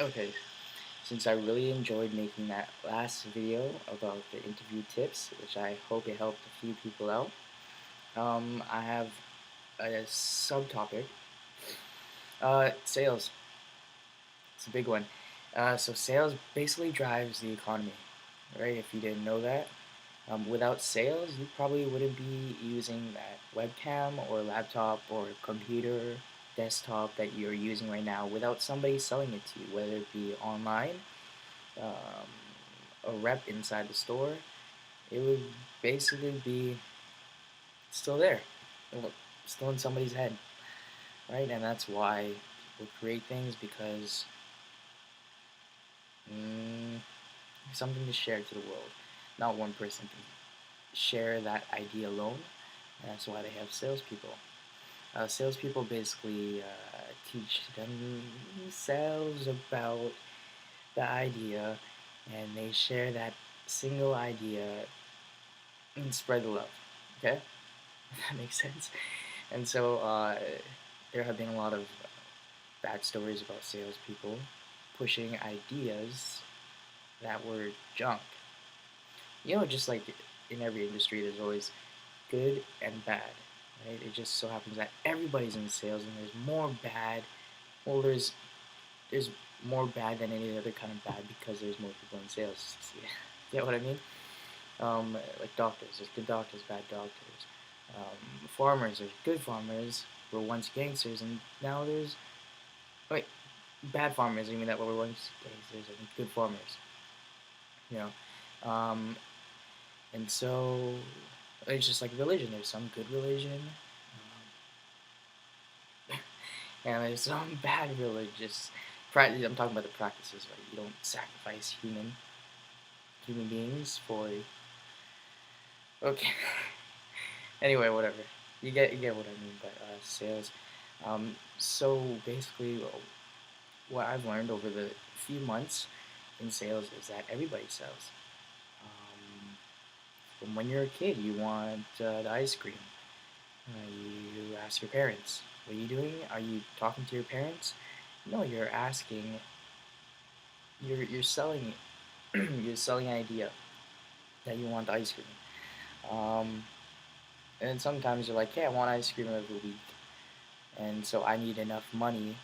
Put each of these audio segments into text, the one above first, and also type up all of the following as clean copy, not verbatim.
Okay, since I really enjoyed making that last video about the interview tips, which I hope it helped a few people out, I have a subtopic. Sales. It's a big one. So sales basically drives the economy, right? If you didn't know that, without sales, you probably wouldn't be using that webcam or laptop or computer, desktop that you're using right now without somebody selling it to you, whether it be online, um, a rep inside the store, it would basically be still there, still in somebody's head, right? And that's why people create things because mm, something to share to the world. Not one person can share that idea alone. And that's why they have salespeople. Salespeople basically teach themselves about the idea, and they share that single idea and spread the love. Okay, that makes sense. And so there have been a lot of bad stories about salespeople pushing ideas that were junk. Just like in every industry, there's always good and bad, right? It just so happens that everybody's in sales, and there's more bad. Well, there's more bad than any other kind of bad because there's more people in sales. Get what I mean? Like doctors, there's good doctors, bad doctors. Farmers, there's good farmers who were once gangsters, and now there's wait, bad farmers. I mean that were once gangsters and good farmers. You know, and so it's just like religion. There's some good religion, and there's some bad religious. I'm talking about the practices, right? You don't sacrifice human beings for. Okay. Anyway, whatever. You get what I mean by sales. So basically, what I've learned over the few months in sales is that everybody sells. From when you're a kid, you want the ice cream. You ask your parents, "What are you doing? Are you talking to your parents?" No, you're asking. You're selling. You're selling an idea that you want ice cream. Um, and sometimes you're like, "Hey, I want ice cream every week." And so I need enough money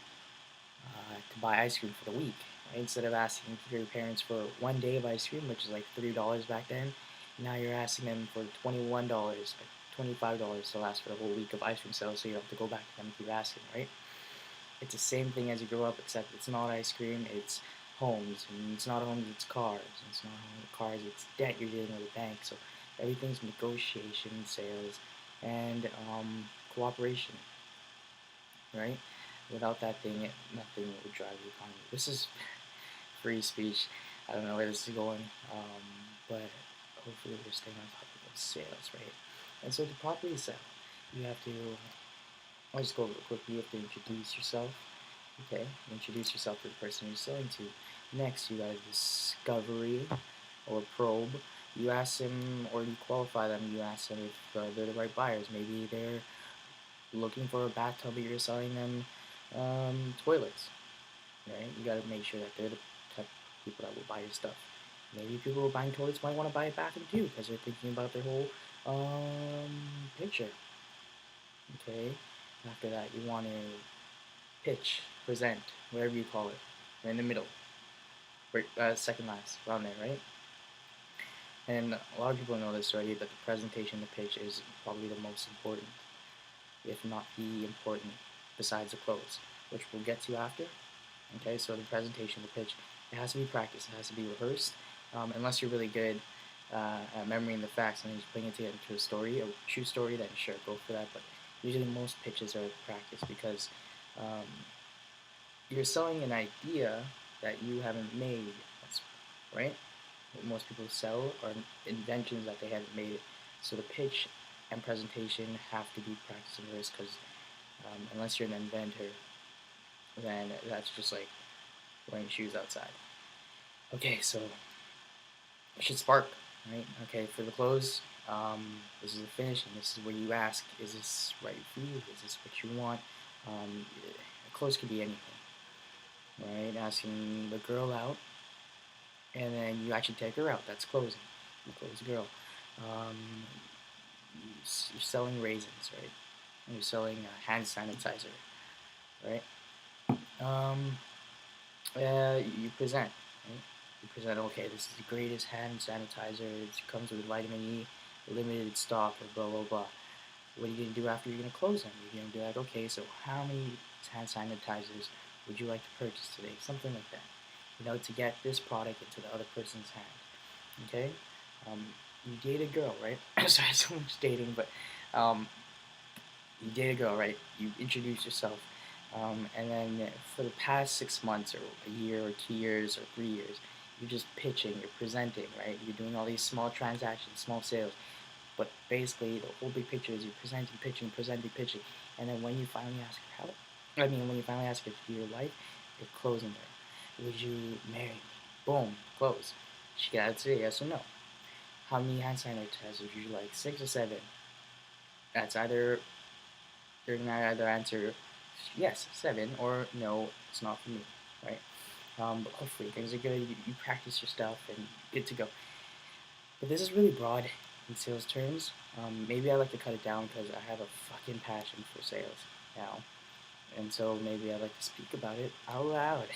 to buy ice cream for the week. Right? Instead of asking your parents for 1 day of ice cream, which is like $3 back then, now you're asking them for $21, like $25 to last for the whole week of ice cream sales, so you don't have to go back to them and keep asking, right? It's the same thing as you grow up, except it's not ice cream, it's homes, and it's not homes, it's cars, and it's not cars, it's debt you're dealing with a bank. So everything's negotiation, sales, and cooperation, right? Without that thing, nothing would drive the economy. This is free speech. I don't know where this is going, but hopefully we're staying on topic of sales, right? And so to properly sell, you have to, I'll just go real quickly, you have to introduce yourself, okay? Introduce yourself to the person you're selling to. Next, you got a discovery or probe. You ask them, or you qualify them, you ask them if they're the right buyers. Maybe they're looking for a bathtub, but you're selling them toilets, right? You got to make sure that they're the type of people that will buy your stuff. Maybe people who are buying toilets might want to buy a bathroom too because they're thinking about their whole picture. Okay. After that, you want to pitch, present, whatever you call it. You're in the middle, right, second last, around there, right? And a lot of people know this already, but the presentation, the pitch is probably the most important, if not the important, besides the close, which we'll get to after. Okay, so the presentation, the pitch, it has to be practiced, it has to be rehearsed. Unless you're really good at remembering the facts and just putting it together into a story, a true story, then sure, go for that. But usually most pitches are practice because um, you're selling an idea that you haven't made. That's right. What most people sell are inventions that they haven't made. So the pitch and presentation have to be practiced and rehearsed because unless you're an inventor, then that's just like wearing shoes outside. Okay, so it should spark, right? Okay, for the close, this is the finish, and this is where you ask, is this right for you? Is this what you want? A close could be anything. right? Asking the girl out, and then you actually take her out. That's closing. You close the girl. Um, you're selling raisins, right? You're selling hand sanitizer, right? Um, you present, right? You present, okay, this is the greatest hand sanitizer. It comes with vitamin E, limited stock, or blah blah blah. What are you gonna do after you're gonna close them? You're gonna be like, okay, so how many hand sanitizers would you like to purchase today? Something like that. To get this product into the other person's hand. Okay? Um, you date a girl, right? Sorry, so much dating, but um, you date a girl, right? You introduce yourself, and then for the past 6 months, or a year, or 2 years, or 3 years, you're just pitching, you're presenting, right? You're doing all these small transactions, small sales, but basically the whole big picture is you're presenting, pitching, presenting, pitching, and then when you finally ask her out, when you finally ask her to be your wife, you're closing her. Would you marry me? Boom, close. She got to say yes or no. How many hand sanitizers would you like? 6 or 7? That's either they're gonna either answer yes, 7, or no, it's not for me, right? But hopefully things are good. You practice your stuff and good to go. But this is really broad in sales terms. Maybe I like to cut it down because I have a fucking passion for sales now, and so maybe I like to speak about it out loud.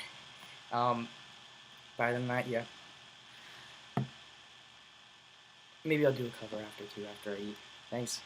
Um, but other than that, yeah, maybe I'll do a cover after too after I eat. Thanks.